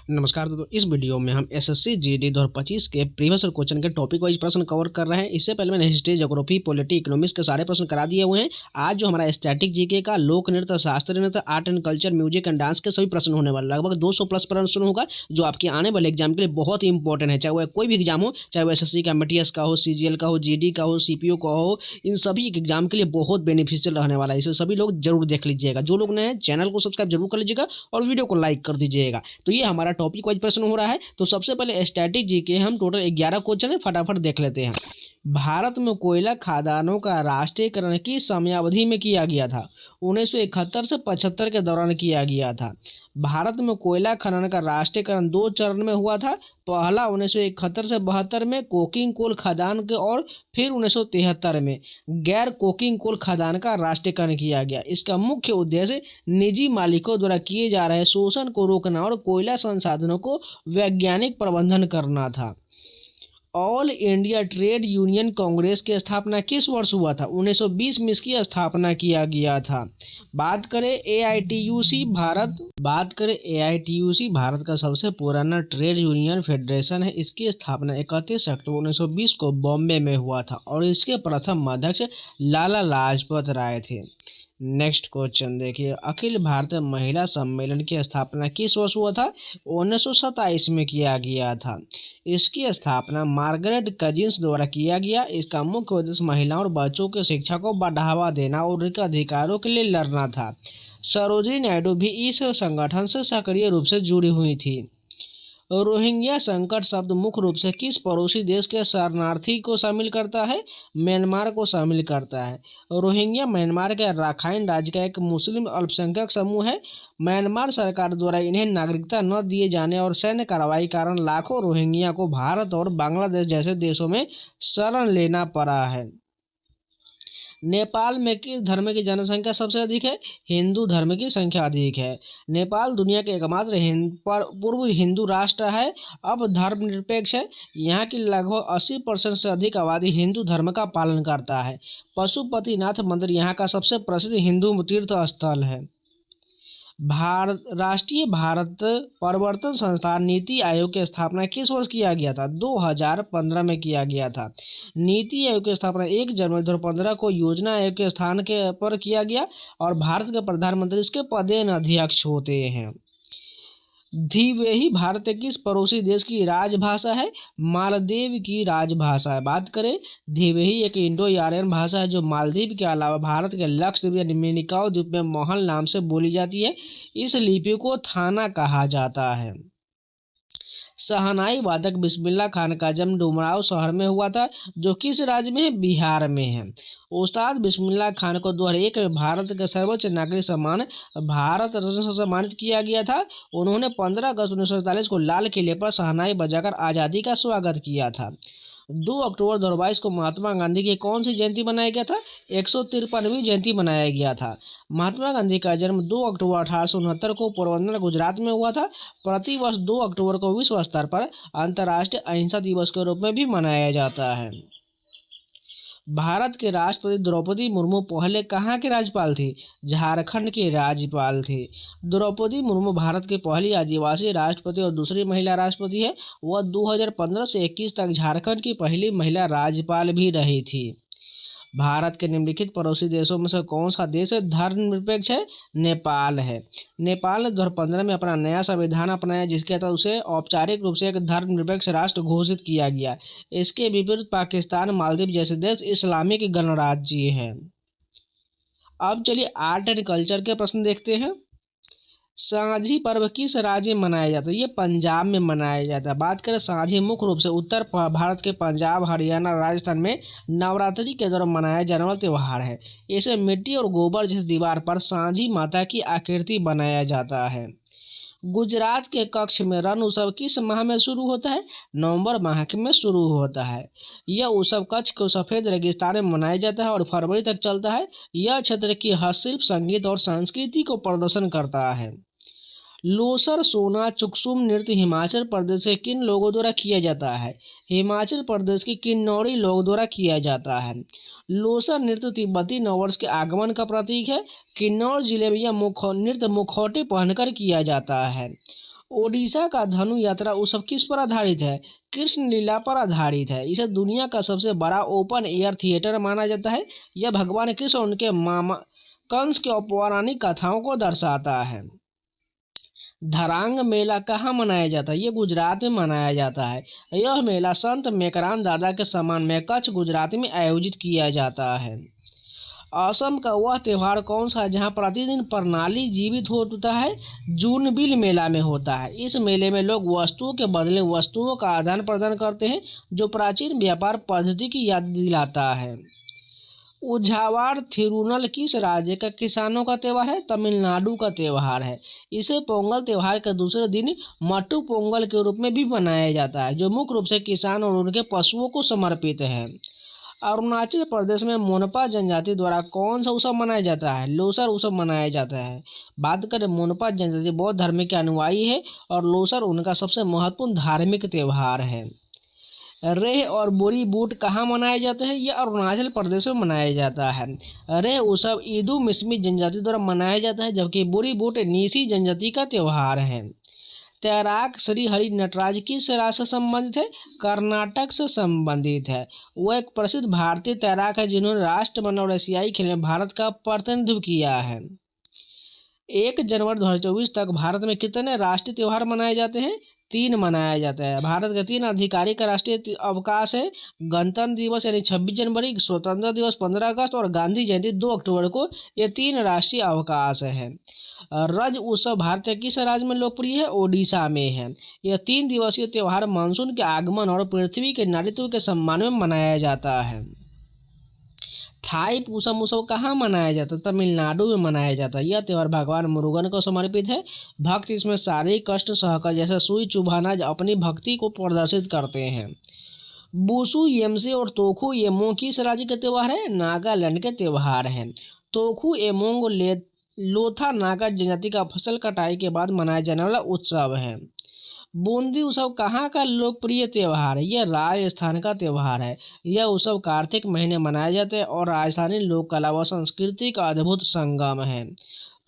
नमस्कार दोस्तों, इस वीडियो में हम एसएससी जीडी 2025 के प्रीवियस क्वेश्चन के टॉपिक वाइज प्रश्न कवर कर रहे हैं। इससे पहले मैंने हिस्ट्री, ज्योग्राफी, पॉलिटी, इकोनॉमिक्स के सारे प्रश्न करा दिए हुए हैं। आज जो हमारा स्टैटिक जीके का लोक नृत्य, शास्त्रीय नृत्य, art and culture, music and dance के सभी प्रश्न होने वाले, लगभग 200 प्लस प्रश्न होगा, जो आपके आने वाले एग्जाम के लिए बहुत ही इंपॉर्टेंट है। चाहे वह कोई भी एग्जाम हो, चाहे वो एसएससी का, एमटीएस का हो, सीजीएल का हो, जीडी का हो, सीपीओ का हो, इन सभी एग्जाम के लिए बहुत बेनिफिशियल रहने वाला है। इसे सभी लोग जरूर देख लीजिएगा। जो लोग नए हैं, चैनल को सब्सक्राइब जरूर कर लीजिएगा और वीडियो को लाइक कर दीजिएगा। तो ये हमारा टॉपिक वाइज प्रश्न हो रहा है। तो सबसे पहले स्टैटिक जीके हम टोटल 11 क्वेश्चन है, फटाफट देख लेते हैं। भारत में कोयला खदानों का राष्ट्रीयकरण किस समयावधि में किया गया था? 1971 से 75 के दौरान किया गया था। भारत में कोयला खनन का राष्ट्रीयकरण 2 चरण में हुआ था। पहला 1971 से 72 में कोकिंग कोल खदान के, और फिर 1973 में गैर कोकिंग कोल खदान का राष्ट्रीयकरण किया गया। इसका मुख्य उद्देश्य निजी मालिकों द्वारा किए जा रहे शोषण को रोकना और कोयला संसाधनों को वैज्ञानिक प्रबंधन करना था। All India trade union Congress की स्थापना किस वर्ष हुआ था? 1920 में इसकी स्थापना किया गया था। बात करें एआईटीयूसी भारत का सबसे पुराना ट्रेड यूनियन फेडरेशन है। इसकी स्थापना 31 अक्टूबर 1920 को बॉम्बे में हुआ था और इसके प्रथम अध्यक्ष लाला लाजपत राय थे। नेक्स्ट क्वेश्चन देखिए, अखिल भारतीय महिला सम्मेलन की स्थापना किस वर्ष हुआ था? 1927 में किया गया था। इसकी स्थापना मार्गरेट कजिन्स द्वारा किया गया। इसका मुख्य उद्देश्य महिलाओं और बच्चों की शिक्षा को बढ़ावा देना और उनके अधिकारों के लिए लड़ना था। सरोजिनी नायडू भी इस संगठन से सक्रिय रूप से जुड़ी हुई थी। रोहिंग्या संकट शब्द मुख्य रूप से किस पड़ोसी देश के शरणार्थी को शामिल करता है? म्यांमार को शामिल करता है। रोहिंग्या म्यांमार के राखाइन राज्य का एक मुस्लिम अल्पसंख्यक समूह है। म्यांमार सरकार द्वारा इन्हें नागरिकता न दिए जाने और सैन्य कार्रवाई कारण लाखों रोहिंग्या को भारत और बांग्लादेश जैसे देशों में शरण लेना पड़ा है। नेपाल में किस धर्म की जनसंख्या सबसे अधिक है? हिंदू धर्म की संख्या अधिक है। नेपाल दुनिया के एकमात्र पूर्व हिंदू राष्ट्र है। अब धर्मनिरपेक्ष है। यहाँ की लगभग 80% से अधिक आबादी हिंदू धर्म का पालन करता है। पशुपतिनाथ मंदिर यहाँ का सबसे प्रसिद्ध हिंदू तीर्थ स्थल है। राष्ट्रीय भारत परिवर्तन संस्थान नीति आयोग की स्थापना किस वर्ष किया गया था? 2015 में किया गया था। नीति आयोग की स्थापना 1 जनवरी 2015 को योजना आयोग के स्थान के पर किया गया और भारत के प्रधानमंत्री इसके पदेन अध्यक्ष होते हैं। धिवेही भारत के किस पड़ोसी देश की राजभाषा है? मालदीव की राजभाषा है। बात करें, धिवेही एक इंडो आर्यन भाषा है जो मालदीव के अलावा भारत के लक्षद्वीप या मिनिकॉय द्वीप में मोहन नाम से बोली जाती है। इस लिपि को थाना कहा जाता है। शहनाई वादक बिस्मिल्लाह खान का जन्म डुमराव शहर में हुआ था, जो किस राज्य में है? बिहार में है। उस्ताद बिस्मिल्लाह खान को 2001 में भारत के सर्वोच्च नागरिक सम्मान भारत रत्न से सम्मानित किया गया था। उन्होंने 15 अगस्त 1947 को लाल किले पर शहनाई बजाकर आज़ादी का स्वागत किया था। 2 अक्टूबर 2022 को महात्मा गांधी की कौन सी जयंती मनाया गया था? 153वीं जयंती मनाया गया था। महात्मा गांधी का जन्म 2 अक्टूबर 1869 को पोरबंदर गुजरात में हुआ था। प्रतिवर्ष 2 अक्टूबर को विश्व स्तर पर अंतर्राष्ट्रीय अहिंसा दिवस के रूप में भी मनाया जाता है। भारत के राष्ट्रपति द्रौपदी मुर्मू पहले कहाँ के राज्यपाल थी? झारखंड के राज्यपाल थे। द्रौपदी मुर्मू भारत की पहली आदिवासी राष्ट्रपति और दूसरी महिला राष्ट्रपति है। वह 2015 से 21 तक झारखंड की पहली महिला राज्यपाल भी रही थी। भारत के निम्नलिखित पड़ोसी देशों में से कौन सा देश धर्मनिरपेक्ष है? नेपाल है। नेपाल ने 2015 में अपना नया संविधान अपनाया, जिसके तहत उसे औपचारिक रूप से एक धर्मनिरपेक्ष राष्ट्र घोषित किया गया। इसके विपरीत पाकिस्तान, मालदीव जैसे देश इस्लामिक गणराज्य हैं। अब चलिए आर्ट एंड कल्चर के प्रश्न देखते हैं। सांझी पर्व किस राज्य में मनाया जाता है? ये पंजाब में मनाया जाता है। बात करें सांझी, मुख्य रूप से उत्तर भारत के पंजाब, हरियाणा, राजस्थान में नवरात्रि के दौरान मनाया जाने वाला त्यौहार है। इसे मिट्टी और गोबर जिस दीवार पर सांझी माता की आकृति बनाया जाता है। गुजरात के कच्छ में रण उत्सव किस माह में शुरू होता है? नवंबर माह में शुरू होता है। यह उत्सव कच्छ को सफ़ेद रेगिस्तान में मनाया जाता है और फरवरी तक चलता है। यह क्षेत्र की हस्तशिल्प, संगीत और संस्कृति को प्रदर्शन करता है। लोसर सोना चुक्सुम नृत्य हिमाचल प्रदेश के किन लोगों द्वारा किया जाता है? हिमाचल प्रदेश के किन्नौरी लोगों द्वारा किया जाता है। लोसर नृत्य तिब्बती नववर्ष के आगमन का प्रतीक है। किन्नौर जिले में यह नृत्य मुखौटे पहनकर किया जाता है। ओडिशा का धनु यात्रा उत्सव किस पर आधारित है? कृष्ण लीला पर आधारित है। इसे दुनिया का सबसे बड़ा ओपन एयर थिएटर माना जाता है। यह भगवान कृष्ण और उनके मामा कंस के पौराणिक कथाओं को दर्शाता है। धरांग मेला कहाँ मनाया जाता है? ये गुजरात में मनाया जाता है। यह मेला संत मेकरान दादा के सम्मान में कच्छ गुजरात में आयोजित किया जाता है। असम का वह त्यौहार कौन सा है जहाँ प्रतिदिन प्रणाली जीवित होता है? जूनबिल मेला में होता है। इस मेले में लोग वस्तुओं के बदले वस्तुओं का आदान प्रदान करते हैं, जो प्राचीन व्यापार पद्धति की याद दिलाता है। उझावार थिरुनल किस राज्य का किसानों का त्यौहार है? तमिलनाडु का त्यौहार है। इसे पोंगल त्यौहार के दूसरे दिन मट्टू पोंगल के रूप में भी मनाया जाता है, जो मुख्य रूप से किसान और उनके पशुओं को समर्पित है। अरुणाचल प्रदेश में मोनपा जनजाति द्वारा कौन सा उत्सव मनाया जाता है? लोसर उत्सव मनाया जाता है। बात करें, मोनपा जनजाति बौद्ध धर्म के अनुयायी है और लोसर उनका सबसे महत्वपूर्ण धार्मिक त्यौहार है। रेह और बोरी बूट कहाँ मनाए जाते हैं? यह अरुणाचल प्रदेश में मनाया जाता है। रेह उत्सव ईदू मिसमी जनजाति द्वारा मनाया जाता है, जबकि बोरी बूट नीसी जनजाति का त्यौहार है। तैराक श्री हरि नटराज किस राज्य से संबंधित है? कर्नाटक से संबंधित है। वह एक प्रसिद्ध भारतीय तैराक है जिन्होंने राष्ट्रमंडल और एशियाई खेल में भारत का प्रतिनिधित्व किया है। 1 जनवरी 2024 तक भारत में कितने राष्ट्रीय त्यौहार मनाए जाते हैं? 3 मनाया जाता है। भारत के 3 आधिकारिक राष्ट्रीय अवकाश है। गणतंत्र दिवस यानी 26 जनवरी, स्वतंत्रता दिवस 15 अगस्त और गांधी जयंती 2 अक्टूबर को। ये 3 राष्ट्रीय अवकाश है। रज उत्सव भारत के किस राज्य में लोकप्रिय है? ओडिशा में है। यह 3 दिवसीय त्यौहार मानसून के आगमन और पृथ्वी के नारित्व के सम्मान में मनाया जाता है। थाई पूसम उत्सव कहाँ मनाया जाता है? तमिलनाडु में मनाया जाता है। यह त्यौहार भगवान मुरुगन को समर्पित है। भक्त इसमें शारीरिक कष्ट सहकर जैसे सुई चुभाना अपनी भक्ति को प्रदर्शित करते हैं। बूसू येमसे और तोखू येमोंग किस राज्य के त्यौहार है? नागालैंड के त्यौहार है। तोखू येमोंग लोथा नागा जनजाति का फसल कटाई के बाद मनाया जाने वाला उत्सव है। बूंदी उत्सव कहाँ का लोकप्रिय त्यौहार है? यह राजस्थान का त्यौहार है। यह उत्सव कार्तिक महीने मनाया जाता है और राजस्थानी लोक कला व संस्कृति का अद्भुत संगम है।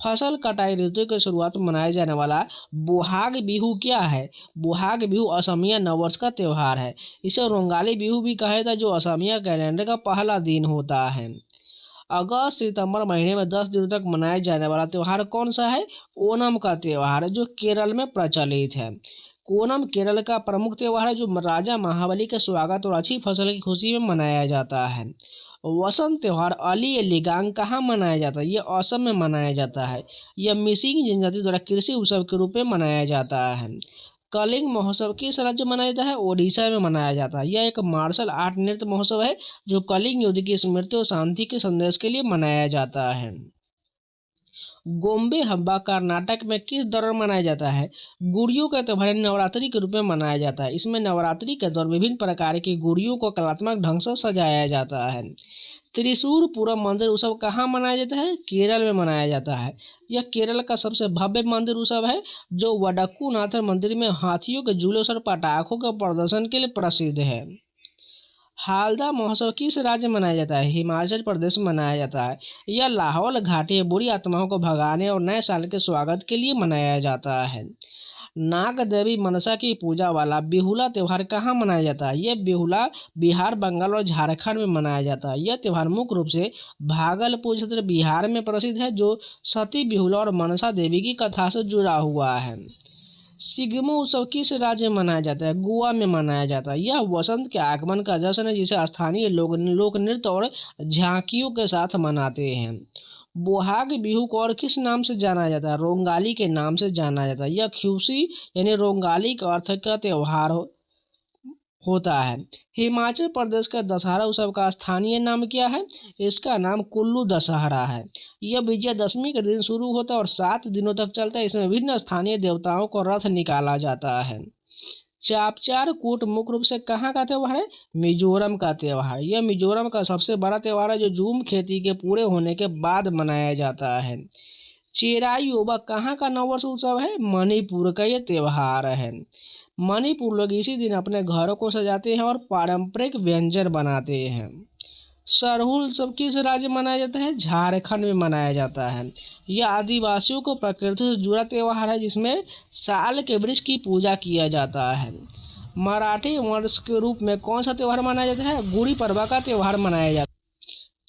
फसल कटाई ऋतु की शुरुआत में मनाया जाने वाला बोहाग बिहू क्या है? बोहाग बिहू असमिया नववर्ष का त्यौहार है। इसे रोंगाली बिहू भी कहा जाता है, जो असमिया कैलेंडर का पहला दिन होता है। अगस्त सितंबर महीने में 10 दिनों तक मनाया जाने वाला त्यौहार कौन सा है? ओणम का त्यौहार है, जो केरल में प्रचलित है। ओणम केरल का प्रमुख त्यौहार है, जो राजा महाबली के स्वागत और अच्छी फसल की खुशी में मनाया जाता है। वसंत त्यौहार अली लिगांग कहाँ मनाया जाता है? यह असम में मनाया जाता है। यह मिसिंग जनजाति द्वारा कृषि उत्सव के रूप में मनाया जाता है। कलिंग महोत्सव किस राज्य में मनाया जाता है? ओडिशा में मनाया जाता है। यह एक मार्शल आर्ट नृत्य महोत्सव है, जो कलिंग युद्ध की स्मृति और शांति के संदेश के लिए मनाया जाता है। गोम्बे हब्बा कर्नाटक में किस दौरान मनाया जाता है? गुड़ियों का त्यौहार नवरात्रि के रूप में मनाया जाता है। इसमें नवरात्रि के दौरान विभिन्न प्रकार की गुड़ियों को कलात्मक ढंग से सजाया जाता है। त्रिशूर पूरम मंदिर उत्सव कहाँ मनाया जाता है? केरल में मनाया जाता है। यह केरल का सबसे भव्य मंदिर उत्सव है, जो वडक्कूनाथ मंदिर में हाथियों के जुलूस और पटाखों के प्रदर्शन के लिए प्रसिद्ध है। हालदा महोत्सव किस राज्य में मनाया जाता है? हिमाचल प्रदेश में मनाया जाता है। यह लाहौल घाटी में बुरी आत्माओं को भगाने और नए साल के स्वागत के लिए मनाया जाता है। नाग देवी मनसा की पूजा वाला बिहुला त्यौहार कहाँ मनाया जाता है? यह बिहुला बिहार, बंगाल और झारखंड में मनाया जाता है। यह त्यौहार मुख्य रूप से भागलपुर क्षेत्र बिहार में प्रसिद्ध है, जो सती बिहुला और मनसा देवी की कथा से जुड़ा हुआ है। सिगमो उत्सव किस राज्य में मनाया जाता है? गोवा में मनाया जाता है। यह वसंत के आगमन का जश्न है, जिसे स्थानीय लोग लोक नृत्य और झांकियों के साथ मनाते हैं। बोहाग बिहू को और किस नाम से जाना जाता है? रोंगाली के नाम से जाना जाता है। यह ख्यूसी यानी रोंगाली के अर्थ का त्यौहार होता है। हिमाचल प्रदेश का दशहरा उत्सव का स्थानीय नाम क्या है? इसका नाम कुल्लू दशहरा है। यह विजयदशमी के दिन शुरू होता है और 7 दिनों तक चलता है। इसमें विभिन्न स्थानीय देवताओं को रथ निकाला जाता है। चापचार कूट मुख्य रूप से कहाँ का त्यौहार है? मिजोरम का त्यौहार। यह मिजोरम का सबसे बड़ा त्यौहार है, जो जूम खेती के पूरे होने के बाद मनाया जाता है। चेरायूबा कहाँ का नववर्ष उत्सव है? मणिपुर का यह त्यौहार है। मणिपुर लोग इसी दिन अपने घरों को सजाते हैं और पारंपरिक व्यंजन बनाते हैं। सरहुल उत्सव किस राज्य में मनाया जाता है? झारखंड में मनाया जाता है। यह आदिवासियों को प्रकृति से जुड़ा त्यौहार है जिसमें साल के वृक्ष की पूजा किया जाता है। मराठी वर्ष के रूप में कौन सा त्यौहार मनाया जाता है? गुड़ी पड़वा का त्यौहार मनाया जाता है।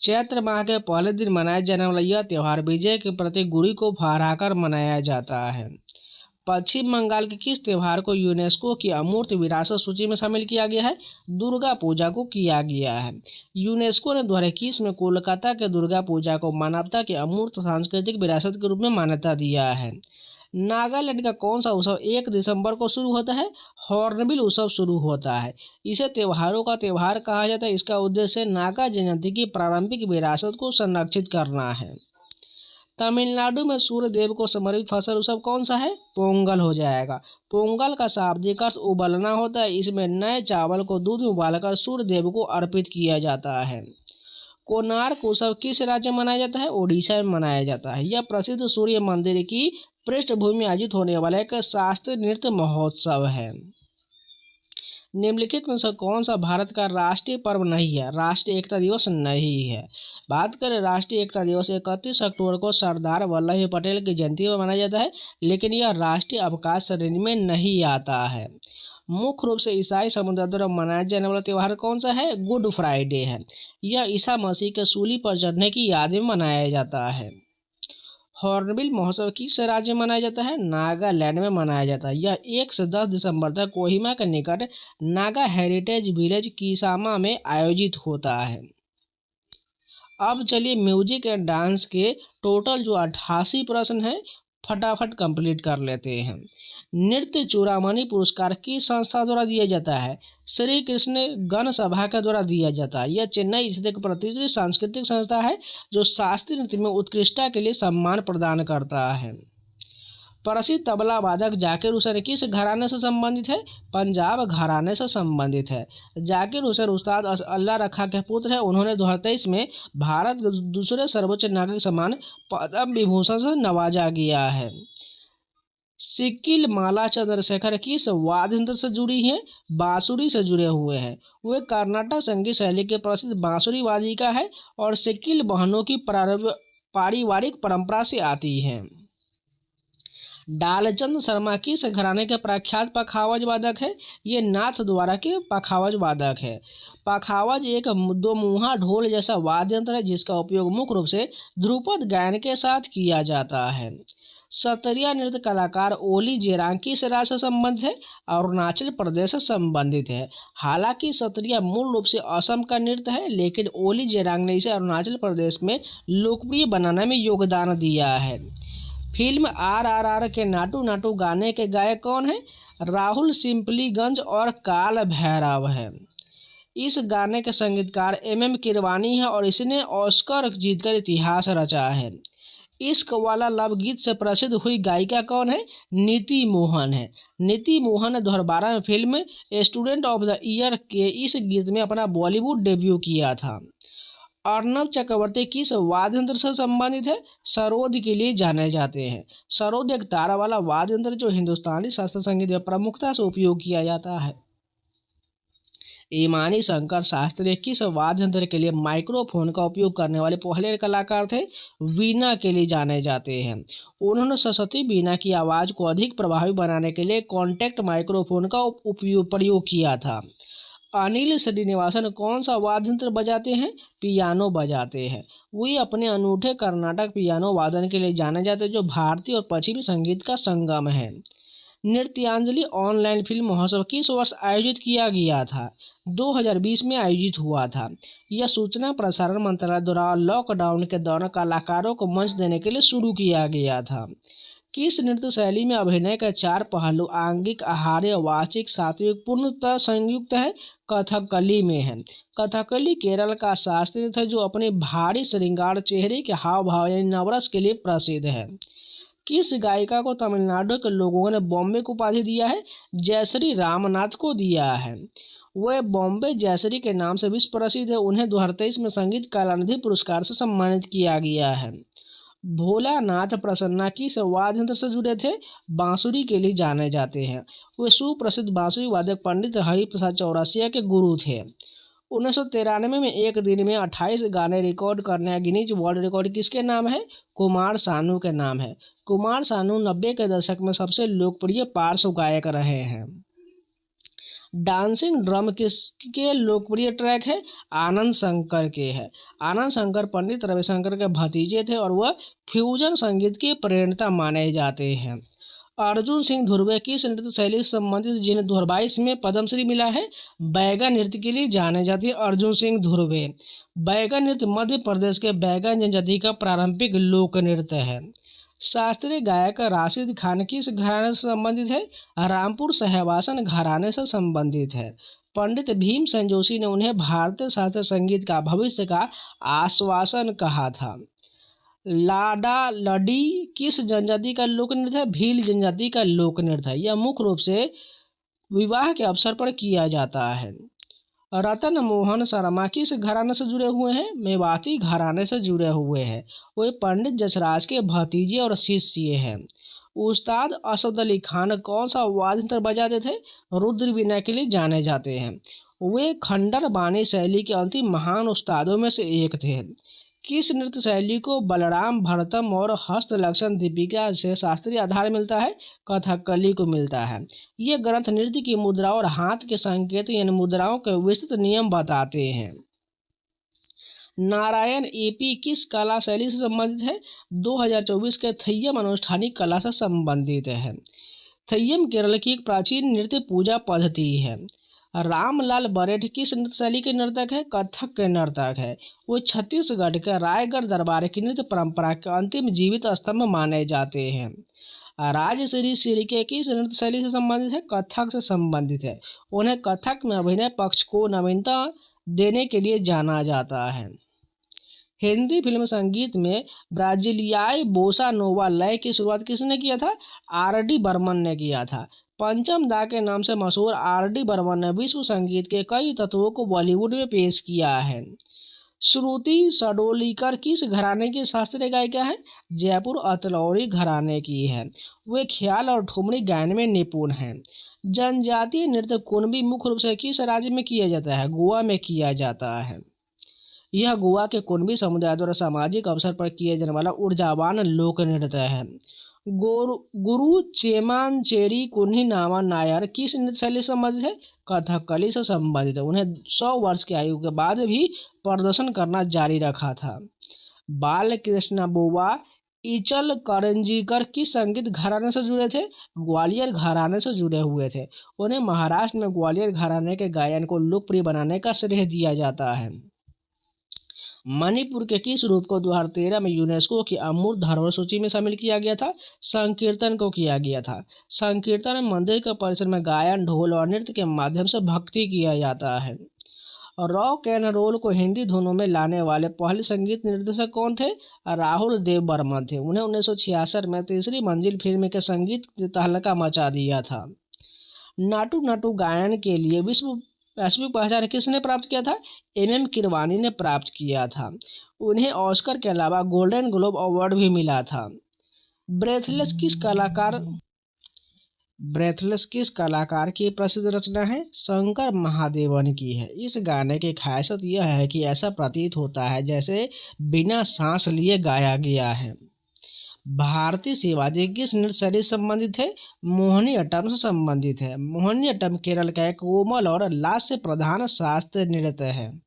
चैत्र माह के पहले दिन मनाए जाने वाला यह त्यौहार विजय के प्रतीक गुड़ी को फहराकर मनाया जाता है। पश्चिम बंगाल के किस त्यौहार को यूनेस्को की अमूर्त विरासत सूची में शामिल किया गया है? दुर्गा पूजा को किया गया है। यूनेस्को ने 2021 में कोलकाता के दुर्गा पूजा को मानवता की अमूर्त सांस्कृतिक विरासत के रूप में मान्यता दिया है। नागालैंड का कौन सा उत्सव 1 दिसंबर को शुरू होता है? हॉर्नबिल उत्सव शुरू होता है। इसे त्योहारों का त्यौहार कहा जाता है। इसका उद्देश्य नागा जनजाति की प्रारंभिक विरासत को संरक्षित करना है। तमिलनाडु में सूर्य देव को समर्पित फसल उत्सव कौन सा है? पोंगल हो जाएगा। पोंगल का शाब्दिक अर्थ उबलना होता है। इसमें नए चावल को दूध में उबालकर सूर्य देव को अर्पित किया जाता है। कोणार्क उत्सव किस राज्य में मनाया जाता है? ओडिशा में मनाया जाता है। यह प्रसिद्ध सूर्य मंदिर की पृष्ठभूमि में आयोजित होने वाला एक शास्त्रीय नृत्य महोत्सव है। निम्नलिखित में से कौन सा भारत का राष्ट्रीय पर्व नहीं है? राष्ट्रीय एकता दिवस नहीं है। बात करें राष्ट्रीय एकता दिवस 31 अक्टूबर को सरदार वल्लभ भाई पटेल की जयंती पर मनाया जाता है, लेकिन यह राष्ट्रीय अवकाश श्रेणी में नहीं आता है। मुख्य रूप से ईसाई समुदाय द्वारा मनाया जाने वाला त्यौहार कौन सा है? गुड फ्राइडे है। यह ईसा मसीह के सूली पर चढ़ने की याद में मनाया जाता है। हॉर्नबिल महोत्सव किस राज्य में मनाया जाता है? नागालैंड में मनाया जाता है। यह 1 से 10 दिसंबर तक कोहिमा के निकट नागा हेरिटेज विलेज किसामा में आयोजित होता है। अब चलिए म्यूजिक एंड डांस के टोटल जो 88 प्रश्न हैं फटाफट कंप्लीट कर लेते हैं। नृत्य चूड़ामणि पुरस्कार किस संस्था द्वारा दिया जाता है? श्री कृष्ण गण सभा के द्वारा दिया जाता है। यह चेन्नई स्थित एक प्रतिष्ठित सांस्कृतिक संस्था है जो शास्त्रीय नृत्य में उत्कृष्टता के लिए सम्मान प्रदान करता है। प्रसिद्ध तबला वादक जाकिर हुसैन किस घराने से संबंधित है? पंजाब घराने से संबंधित है। जाकिर हुसैन उस्ताद अल्लाह रखा के पुत्र है। उन्होंने 2023 में भारत के दूसरे सर्वोच्च नागरिक सम्मान पद्म विभूषण से नवाजा गया है। सिक्किल माला चंद्रशेखर किस वाद्य यंत्र से जुड़ी हैं? बांसुरी से जुड़े हुए हैं। वे कर्नाटक संगीत शैली के प्रसिद्ध बांसुरी वादिका है और सिक्किल बहनों की पारिवारिक परंपरा से आती हैं। डालचंद शर्मा किस घराने के प्रख्यात पखावज वादक है? ये नाथ द्वारा के पखावज वादक है। पखावज एक दोमुहा ढोल जैसा वाद्य यंत्र है जिसका उपयोग मुख्य रूप से ध्रुपद गायन के साथ किया जाता है। सत्रिया नृत्य कलाकार ओली जेरांग किस राज्य से संबंधित है? अरुणाचल प्रदेश से संबंधित है। हालांकि सत्रिया मूल रूप से असम का नृत्य है, लेकिन ओली जेरांग ने इसे अरुणाचल प्रदेश में लोकप्रिय बनाने में योगदान दिया है। फिल्म RRR के नाटू नाटू गाने के गायक कौन है? राहुल सिंपलीगंज और काल भैरव है। इस गाने के संगीतकार MM किरवानी है और इसने ऑस्कर जीतकर इतिहास रचा है। इश्क वाला लव गीत से प्रसिद्ध हुई गायिका कौन है? नीति मोहन है। नीति मोहन ने 2012 में film student of the year के इस गीत में अपना बॉलीवुड डेब्यू किया था। अर्नब चक्रवर्ती किस वाद्य यंत्र से संबंधित है? सरोद के लिए जाने जाते हैं। सरोद एक तारा वाला वाद्य यंत्र जो हिंदुस्तानी शास्त्रीय संगीत में प्रमुखता से उपयोग किया जाता है। इमानी शंकर शास्त्री किस वाद्य यंत्र के लिए माइक्रोफोन का उपयोग करने वाले पहले कलाकार थे? वीणा के लिए जाने जाते हैं। उन्होंने सरस्वती वीणा की आवाज़ को अधिक प्रभावी बनाने के लिए कॉन्टैक्ट माइक्रोफोन का प्रयोग किया था। अनिल श्रीनिवासन कौन सा वाद्य यंत्र बजाते हैं? पियानो बजाते हैं। वे अपने अनूठे कर्नाटक पियानो वादन के लिए जाने जाते हैं जो भारतीय और पश्चिमी संगीत का संगम है। नृत्यांजलि ऑनलाइन फिल्म महोत्सव किस वर्ष आयोजित किया गया था? 2020 में आयोजित हुआ था। यह सूचना प्रसारण मंत्रालय द्वारा लॉकडाउन के दौरान कलाकारों को मंच देने के लिए शुरू किया गया था। किस नृत्य शैली में अभिनय के 4 पहलू आंगिक, आहार्य, वाचिक, सात्विक पूर्णतः संयुक्त है? कथकली में है। कथकली केरल का शास्त्रीय नृत्य है जो अपने भारी श्रृंगार, चेहरे के हाव भाव यानी नवरस के लिए प्रसिद्ध है। किस गायिका को तमिलनाडु के लोगों ने बॉम्बे को उपाधि दिया है? जयश्री रामनाथ को दिया है। वह बॉम्बे जयश्री के नाम से विश्व प्रसिद्ध है। उन्हें 2023 में संगीत कलानिधि पुरस्कार से सम्मानित किया गया है। भोलानाथ प्रसन्ना किस वाद्य यंत्र से जुड़े थे? बांसुरी के लिए जाने जाते हैं। वे सुप्रसिद्ध बांसुरी वादक पंडित हरिप्रसाद चौरसिया के गुरु थे। 1993 में एक दिन में 28 गाने रिकॉर्ड करने का गिनीज वर्ल्ड रिकॉर्ड किसके नाम है? कुमार सानू के नाम है। कुमार सानू 90 के दशक में सबसे लोकप्रिय पार्श्व गायक रहे हैं। डांसिंग ड्रम किसके लोकप्रिय ट्रैक है? आनंद शंकर के है। आनंद शंकर पंडित रविशंकर के भतीजे थे और वह फ्यूजन संगीत के प्रणेता माने जाते हैं। अर्जुन सिंह धुर्वे किस नृत्य शैली से संबंधित जिन्हें 2022 में पद्मश्री मिला है? बैगा नृत्य के लिए जाने जाते हैं अर्जुन सिंह धुर्वे। बैगा नृत्य मध्य प्रदेश के बैगा जनजाति का पारंपरिक लोक नृत्य है। शास्त्रीय गायक राशिद खान किस घराने से संबंधित है? रामपुर सहवासन घराने से संबंधित है। पंडित भीमसेन जोशी ने उन्हें भारतीय शास्त्रीय संगीत का भविष्य का आश्वासन कहा था। लाडा लडी किस जनजाति का लोक नृत्य है? भील जनजाति का लोक नृत्य है। यह मुख्य रूप से विवाह के अवसर पर किया जाता है। रतन मोहन शर्मा किस घराने से जुड़े हुए हैं? मेवाती घराने से जुड़े हुए हैं। वे पंडित जसराज के भतीजे और शिष्य हैं। उस्ताद असद अली खान कौन सा वाद्य यंत्र बजाते थे? रुद्र वीणा के लिए जाने जाते हैं। वे खंडर बानी शैली के अंतिम महान उस्तादों में से एक थे। किस नृत्य शैली को बलराम भरतम और हस्तलक्षण दीपिका से शास्त्रीय आधार मिलता है? कथकली को मिलता है। ये ग्रंथ नृत्य की मुद्रा और हाथ के संकेत यानी मुद्राओं के विस्तृत नियम बताते हैं। नारायण एपी किस कला शैली से संबंधित है? 2024 के थय्यम अनुष्ठानिक कला से संबंधित है। थय्यम केरल की एक प्राचीन नृत्य पूजा पद्धति है। रामलाल बरेठ किस नृत्य शैली के नर्तक है? कथक के नर्तक है। वो छत्तीसगढ़ के रायगढ़ दरबार की नृत्य परंपरा के अंतिम जीवित स्तंभ माने जाते हैं। राजश्री शिर्के किस नृत्य शैली से संबंधित है? कथक से संबंधित है। उन्हें कथक में अभिनय पक्ष को नवीनता देने के लिए जाना जाता है। हिंदी फिल्म संगीत में ब्राजीलियाई बोसा नोवा लय की शुरुआत किसने किया था? आर.डी. बर्मन ने किया था। पंचम दा के नाम से मशहूर आर.डी. बर्मन ने विश्व संगीत के कई तत्वों को बॉलीवुड में पेश किया है। श्रुति सडोलीकर किस घराने की शास्त्रीय गायिका है? जयपुर अतलौरी घराने की है। वे ख्याल और ठुमरी गायन में निपुण हैं। जनजातीय नृत्य कुणबी मुख्य रूप से किस राज्य में किया जाता है? गोवा में किया जाता है। यह गोवा के कुणबी समुदाय द्वारा सामाजिक अवसर पर किए जाने वाला ऊर्जावान लोक नृत्य है। गुरु चेमांचेरी कुन्ही नामा नायर किस नृत्य शैली से संबंधित है? कथकली से संबंधित है। उन्हें 100 वर्ष की आयु के बाद भी प्रदर्शन करना जारी रखा था। बालकृष्ण बुवा इचल करंजीकर किस संगीत घराने से जुड़े थे? ग्वालियर घराने से जुड़े हुए थे। उन्हें महाराष्ट्र में ग्वालियर घराने के गायन को लोकप्रिय बनाने का श्रेय दिया जाता है। मणिपुर के किस रूप को 2013 में यूनेस्को की अमूर्त धरोहर सूची में शामिल किया गया था? संकीर्तन को किया गया था। संकीर्तन में मंदिर के परिसर में गायन, ढोल और नृत्य के माध्यम से भक्ति किया जाता है। रॉक एंड रोल को हिंदी धुनों में लाने वाले पहले संगीत निर्देशक कौन थे? राहुल देव बर्मन थे। उन्हें 1966 में तीसरी मंजिल फिल्म के संगीत ने तहलका मचा दिया था। नाटू नाटू गायन के लिए वैश्विक पहचान किसने प्राप्त किया था? एम किरवानी ने प्राप्त किया था। उन्हें ऑस्कर के अलावा गोल्डन ग्लोब अवार्ड भी मिला था। ब्रेथलेस किस कलाकार की प्रसिद्ध रचना है? शंकर महादेवन की है। इस गाने की खासियत यह है कि ऐसा प्रतीत होता है जैसे बिना सांस लिए गाया गया है। भारतीय शिवाजी किस नृत्य शैली से संबंधित है? मोहिनी अट्टम से संबंधित है। मोहिनी अट्टम केरल का एक कोमल और लास्य प्रधान शास्त्रीय नृत्य है।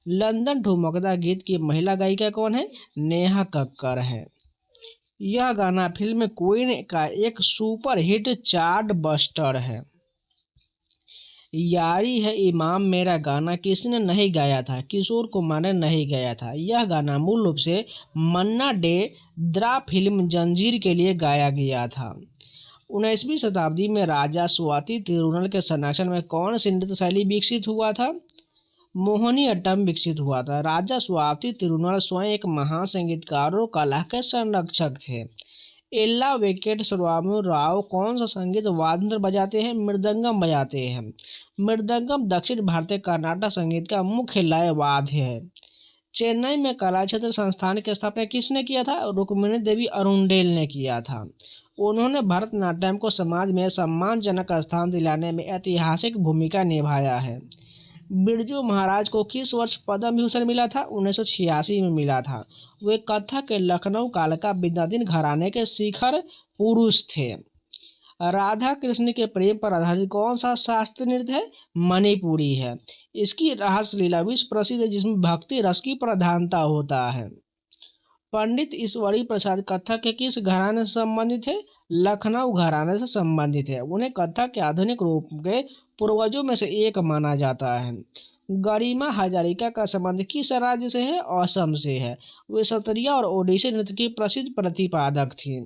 लंदन ठुमकदा गीत की महिला गायिका कौन है? नेहा कक्कर है। यह गाना फिल्म क्वीन का एक सुपर हिट चार्ट बस्टर है। यारी है इमाम मेरा गाना किसने नहीं गाया था? किशोर कुमार ने नहीं गाया था। यह गाना मूल रूप से मन्ना डे द्रा फिल्म जंजीर के लिए गाया गया था। 19वीं शताब्दी में राजा स्वाति तिरुनल के संरक्षण में कौन सी नृत्य शैली विकसित हुआ था? मोहिनी अट्टम विकसित हुआ था। राजा स्वाति तिरुनल स्वयं एक महान संगीतकार और कला के संरक्षक थे। एल्ला वेंकट स्वामी राव कौन सा संगीत वाद्य बजाते हैं? मृदंगम बजाते हैं। मृदंगम दक्षिण भारतीय कर्नाटक संगीत का मुख्य लय वाद्य है। चेन्नई में कला क्षेत्र संस्थान की स्थापना किसने किया था? रुक्मिणी देवी अरुणडेल ने किया था। उन्होंने भरतनाट्यम को समाज में सम्मानजनक स्थान दिलाने में ऐतिहासिक भूमिका निभाया है। बिरजू महाराज को किस वर्ष पद्म विभूषण मिला था? 1986 में मिला था। वे कथक के लखनऊ काल का विद्याधीन घराने के शिखर पुरुष थे। राधा कृष्ण के प्रेम पर आधारित कौन सा शास्त्रीय नृत्य है? मणिपुरी है। इसकी रास लीला विश्व प्रसिद्ध है, जिसमें भक्ति रस की प्रधानता होता है। पंडित ईश्वरी प्रसाद कथक के किस घराने से संबंधित है? लखनऊ घराने से संबंधित है। उन्हें कथक के आधुनिक रूप के पूर्वजों में से एक माना जाता है। गरिमा हजारिका का संबंध किस राज्य से है? असम से है। वे सत्रिया और ओडिसी नृत्य की प्रसिद्ध प्रतिपादक थी।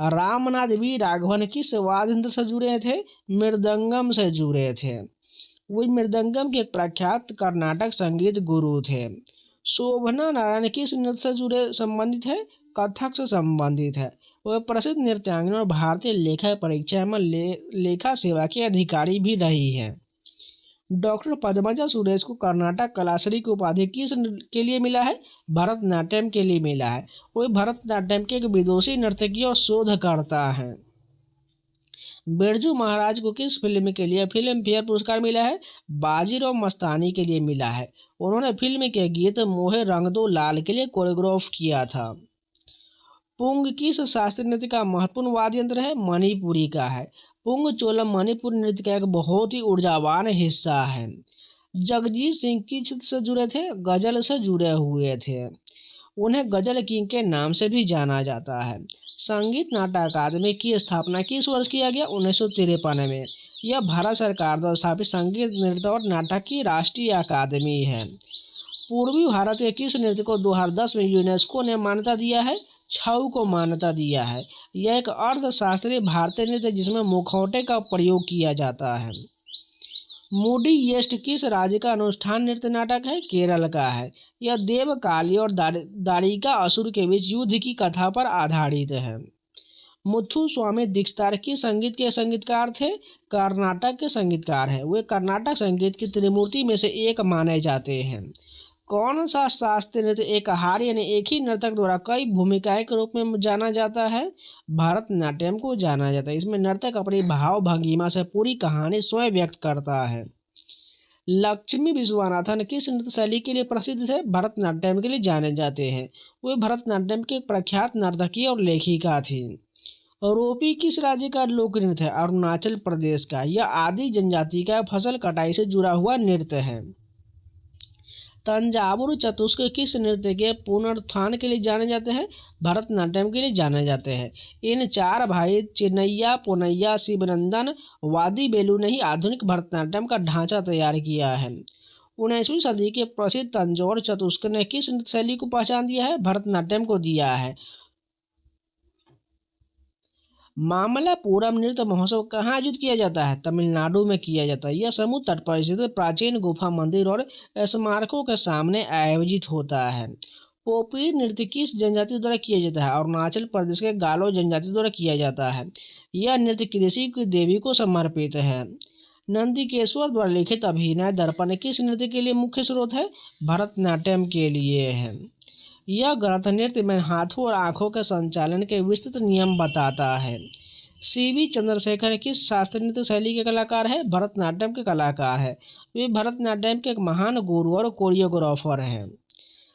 रामनाथ वी राघवन किस वाद्य यंत्र से जुड़े थे? मृदंगम से जुड़े थे। वे मृदंगम के प्रख्यात कर्नाटक संगीत गुरु थे। शोभना नारायण किस नृत्य से जुड़े संबंधित है? कथक से संबंधित है। वह प्रसिद्ध नृत्यांगना और भारतीय लेखा परीक्षा में लेखा सेवा की अधिकारी भी रही है। डॉक्टर पद्मजा सुरेश को कर्नाटक कलाश्री की उपाधि किस के लिए मिला है? भरतनाट्यम के लिए मिला है। वह भरतनाट्यम के एक विदुषी नर्तकी और शोधकर्ता हैं। बिरजू महाराज को किस फिल्म के लिए फिल्म फेयर पुरस्कार मिला है? बाजीराव मस्तानी के लिए मिला है। उन्होंने फिल्म के गीत मोहे रंग दो लाल के लिए कोरियोग्राफ किया था। पुंग किस शास्त्रीय नृत्य का महत्वपूर्ण वाद्य यंत्र है? मणिपुरी का है। पुंग चोलम मणिपुर नृत्य का एक बहुत ही ऊर्जावान हिस्सा है। जगजीत सिंह किस क्षेत्र से जुड़े थे? गजल से जुड़े हुए थे। उन्हें गजल किंग के नाम से भी जाना जाता है। संगीत नाटक अकादमी की स्थापना किस वर्ष किया गया? 1953 में। यह भारत सरकार द्वारा स्थापित संगीत, नृत्य और नाटक की राष्ट्रीय अकादमी है। पूर्वी भारत के किस नृत्य को 2010 में यूनेस्को ने मान्यता दिया है? छऊ को मान्यता दिया है। यह एक अर्धशास्त्रीय भारतीय नृत्य है, जिसमें मुखौटे का प्रयोग किया जाता है। मूडी येस्ट किस राज्य का अनुष्ठान नृत्य नाटक है? केरल का है। यह देव काली और दारिका असुर के बीच युद्ध की कथा पर आधारित है। मुथुस्वामी दीक्षितार किस संगीत के संगीतकार थे? कर्नाटक के संगीतकार हैं। वे कर्नाटक संगीत की त्रिमूर्ति में से एक माने जाते हैं। कौन सा शास्त्रीय नृत्य एकहार यानी एक ही नर्तक द्वारा कई भूमिकाएं के रूप में जाना जाता है? भरतनाट्यम को जाना जाता है। इसमें नर्तक अपनी भाव भंगिमा से पूरी कहानी स्वयं व्यक्त करता है। लक्ष्मी विश्वनाथन किस नृत्य शैली के लिए प्रसिद्ध थे? भरतनाट्यम के लिए जाने जाते हैं। वे भरतनाट्यम के प्रख्यात नर्तकी और लेखिका थी। रोपी किस राज्य का लोक नृत्य है? अरुणाचल प्रदेश का। यह आदि जनजाति का फसल कटाई से जुड़ा हुआ नृत्य है। तंजावुर चतुष्क किस नृत्य के पुनरुत्थान के लिए जाने जाते हैं? भरतनाट्यम के लिए जाने जाते हैं। इन चार भाई चिन्नैया, पोनैया, शिवनंदन, वादी बेलू ने ही आधुनिक भरतनाट्यम का ढांचा तैयार किया है। 19वीं सदी के प्रसिद्ध तंजौर चतुष्क ने किस नृत्य शैली को पहचान दिया है? भरतनाट्यम को दिया है। मामल्लपुरम नृत्य महोत्सव कहाँ आयोजित किया जाता है? तमिलनाडु में किया जाता है। यह समुद्र तट पर स्थित प्राचीन गुफा मंदिर और स्मारकों के सामने आयोजित होता है। पोपी नृत्य किस जनजाति द्वारा किया जाता है? अरुणाचल प्रदेश के गालो जनजाति द्वारा किया जाता है। यह नृत्य कृषि की देवी को समर्पित है। नंदिकेश्वर द्वारा लिखित अभिनय दर्पण किस नृत्य के लिए मुख्य स्रोत है? भरतनाट्यम के लिए है। यह ग्रंथ नृत्य में हाथों और आंखों के संचालन के विस्तृत नियम बताता है। सीवी चंद्रशेखर किस शास्त्रीय नृत्य शैली के कलाकार है? भरतनाट्यम के कलाकार है। वे भरतनाट्यम के एक महान गुरु और कोरियोग्राफर हैं।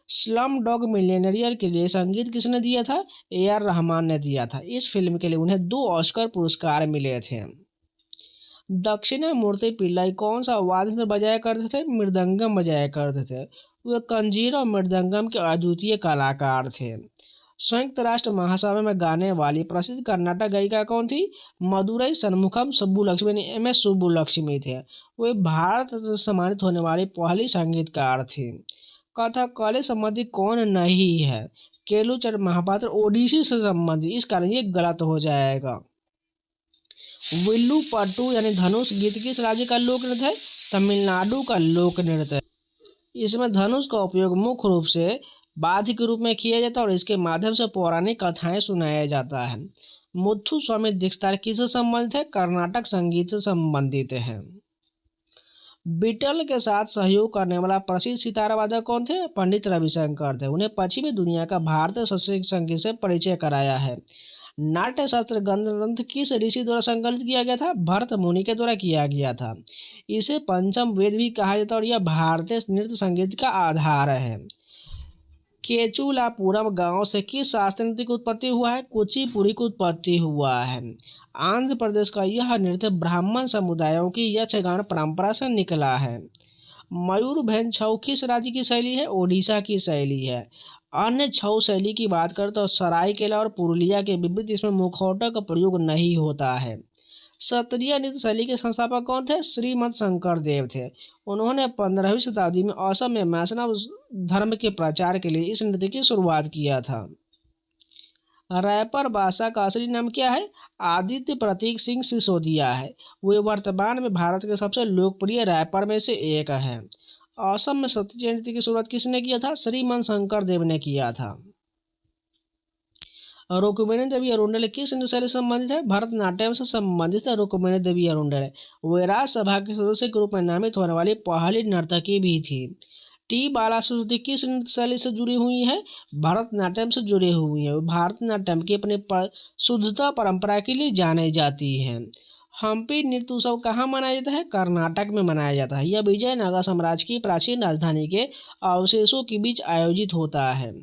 स्लम डॉग मिलियनेयर के लिए संगीत किसने दिया था? AR रहमान ने दिया था। इस फिल्म के लिए उन्हें 2 ऑस्कर पुरस्कार मिले थे। दक्षिणामूर्ति पिल्लाई कौन सा वाद्य यंत्र बजाया करते थे? मृदंगम बजाया करते थे। वे कंजीरा और मृदंगम के अद्वितीय कलाकार थे। संयुक्त राष्ट्र महासभा में गाने वाली प्रसिद्ध कर्नाटक गायिका कौन थी? मदुरई सन्मुखम सुब्बुलक्ष्मी MS सुब्बुलक्ष्मी थे। वे भारत रत्न से सम्मानित होने वाली पहली संगीतकार थी। कथकली संबंधी कौन नहीं है? केलुचरण महापात्र ओडिसी से संबंधित, इस कारण ये गलत हो जाएगा। विल्लुपट्टू यानी धनुष गीत किस राज्य का लोक नृत्य है? तमिलनाडु का लोक नृत्य है। इसमें धनुष का उपयोग मुख्य रूप से वाद्य के रूप में किया जाता है और इसके माध्यम से पौराणिक कथाएं सुनाया जाता है। मुथुस्वामी दीक्षितार किससे संबंधित है? कर्नाटक संगीत से संबंधित है। बीटल के साथ सहयोग करने वाला प्रसिद्ध सितारा वादक कौन थे? पंडित रविशंकर थे। उन्हें पश्चिमी दुनिया का भारतीय शास्त्रीय संगीत से परिचय कराया है। नाट्य शास्त्र ग्रंथ किस ऋषि द्वारा संकलित किया गया था? भरत मुनि के द्वारा किया गया था। इसे पंचम वेद भी कहा जाता है और यह भारतीय नृत्य संगीत का आधार है। केचुलापुरम गांव से किस शास्त्रीय नृत्य की उत्पत्ति हुआ है? कुचिपुड़ी की उत्पत्ति हुआ है। आंध्र प्रदेश का यह नृत्य ब्राह्मण समुदायों की यक्षगान परंपरा से निकला है। मयूरभंज छऊ किस राज्य की शैली है? ओडिशा की शैली है। अन्य छऊ शैली की बात करें तो सरायकेला और पुरुलिया के विपरीत इसमें मुखौटा का प्रयोग नहीं होता है। क्षत्रिय नृत्य शैली के संस्थापक कौन थे? श्रीमद शंकर देव थे। उन्होंने 15वीं शताब्दी में असम में वैष्णव धर्म के प्रचार के लिए इस नृत्य की शुरुआत किया था। रैपर बादशाह का असली नाम क्या है? आदित्य प्रतीक सिंह सिसोदिया है। वे वर्तमान में भारत के सबसे लोकप्रिय रैपर में से एक है। असम में क्षत्रिय नृत्य की शुरुआत किसने किया था? श्रीमद शंकर देव ने किया था। रुक्मिणी देवी अरुंडल किस नृत्य शैली से संबंधित है? भरतनाट्यम से संबंधित है रुक्मिणी देवी अरुंडल। वे राज्यसभा के सदस्य के रूप में नामित होने वाली पहली नर्तकी भी थी। टी बाला सरस्वती किस नृत्य शैली से जुड़ी हुई है? भरतनाट्यम से जुड़ी हुई है। भरतनाट्यम की अपनी शुद्धता परंपरा के लिए जाने जाती है। हम्पी नृत्य उत्सव कहाँ मनाया जाता है? कर्नाटक में मनाया जाता है। यह विजयनगर साम्राज्य की प्राचीन राजधानी के अवशेषों के बीच आयोजित होता है।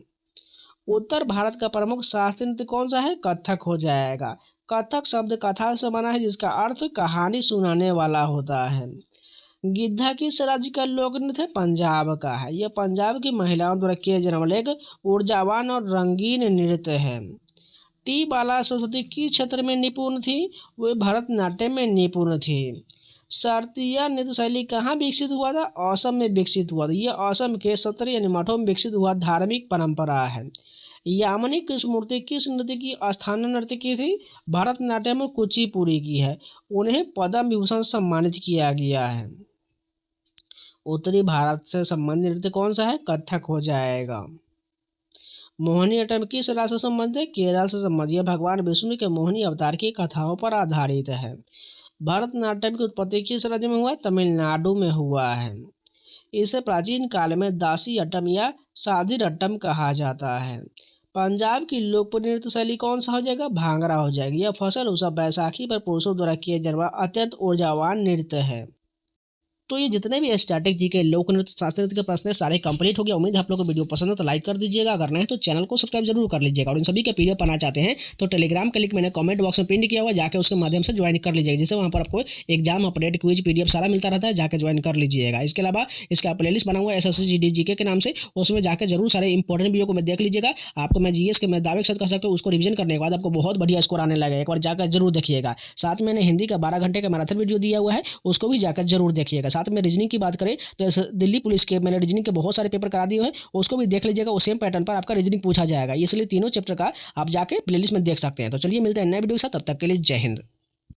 उत्तर भारत का प्रमुख शास्त्रीय नृत्य कौन सा है? कथक हो जाएगा। कथक शब्द कथा से बना है जिसका अर्थ कहानी सुनाने वाला होता है। गिद्धा किस राज्य का लोक नृत्य है? पंजाब का है। यह पंजाब की महिलाओं द्वारा किए जाने वाले एक ऊर्जावान और रंगीन नृत्य है। टी बाला सरस्वती किस क्षेत्र में निपुण थी? वे भरतनाट्यम में निपुण थी। शास्त्रीय नृत्य शैली कहाँ विकसित हुआ था? असम में विकसित हुआ था। यह असम के सत्र यानी मठों में विकसित हुआ धार्मिक परंपरा है। यामिनी कृष्णमूर्ति किस नृत्य की स्थानीय नृत्य की थी? भरतनाट्यम और कुचिपुड़ी की है। उन्हें पद्म विभूषण से सम्मानित किया गया है। उत्तरी भारत से संबंधित नृत्य कौन सा है? कथक हो जाएगा। मोहिनीअट्टम किस राज्य से संबंधित है? केरल से संबंधित। यह भगवान विष्णु के मोहिनी अवतार की कथाओं पर आधारित है। भरतनाट्यम की उत्पत्ति किस राज्य में हुआ? तमिलनाडु में हुआ है। इसे प्राचीन काल में दासीअट्टम या साधिरअट्टम कहा जाता है। पंजाब की लोकप्रिय नृत्य शैली कौन सा हो जाएगा? भांगड़ा हो जाएगी। यह फसल उत्सव बैसाखी पर पुरुषों द्वारा किए जाने वाला अत्यंत ऊर्जावान नृत्य है। तो ये जितने भी स्टैटिक जीके लोक नृत्य शास्त्रीय नृत्य के प्रश्न सारे कंप्लीट हो गया। उम्मीद है आप लोगों को वीडियो पसंद है तो लाइक कर दीजिएगा, अगर नहीं तो चैनल को सब्सक्राइब जरूर कर लीजिएगा। और इन सभी के पीडीएफ पाना चाहते हैं तो टेलीग्राम का लिंक मैंने कमेंट बॉक्स में पिन किया हुआ, जाकर उसके माध्यम से ज्वाइन कर लीजिएगा, जिससे वहाँ पर आपको एग्जाम अपडेट क्विज पीडीएफ सारा मिलता रहता है, जाकर ज्वाइन कर लीजिएगा। इसके अलावा इसका प्लेलिस्ट बना हुआ है SSC जीके के नाम से, उसमें जाकर जरूर सारे इंपॉर्टेंट वीडियो को मैं देख लीजिएगा। आपको मैं जीएस के मैं दावे के साथ कह सकता हूँ उसको रिवीजन करने के बाद आपको बहुत बढ़िया स्कोर आने लगेगा। एक बार जाकर जरूर देखिएगा। साथ में मैंने हिंदी का 12 घंटे का मैराथन वीडियो दिया हुआ है, उसको भी जाकर जरूर देखिएगा। साथ में रीजनिंग की बात करें तो दिल्ली पुलिस के मैंने रीजनिंग के बहुत सारे पेपर करा दिए हैं, उसको भी देख लीजिएगा। उस सेम पैटर्न पर आपका रीजनिंग पूछा जाएगा, इसलिए तीनों चैप्टर का आप जाके प्लेलिस्ट में देख सकते हैं। तो चलिए मिलते हैं नए वीडियो के साथ, तब तक के लिए जय हिंद।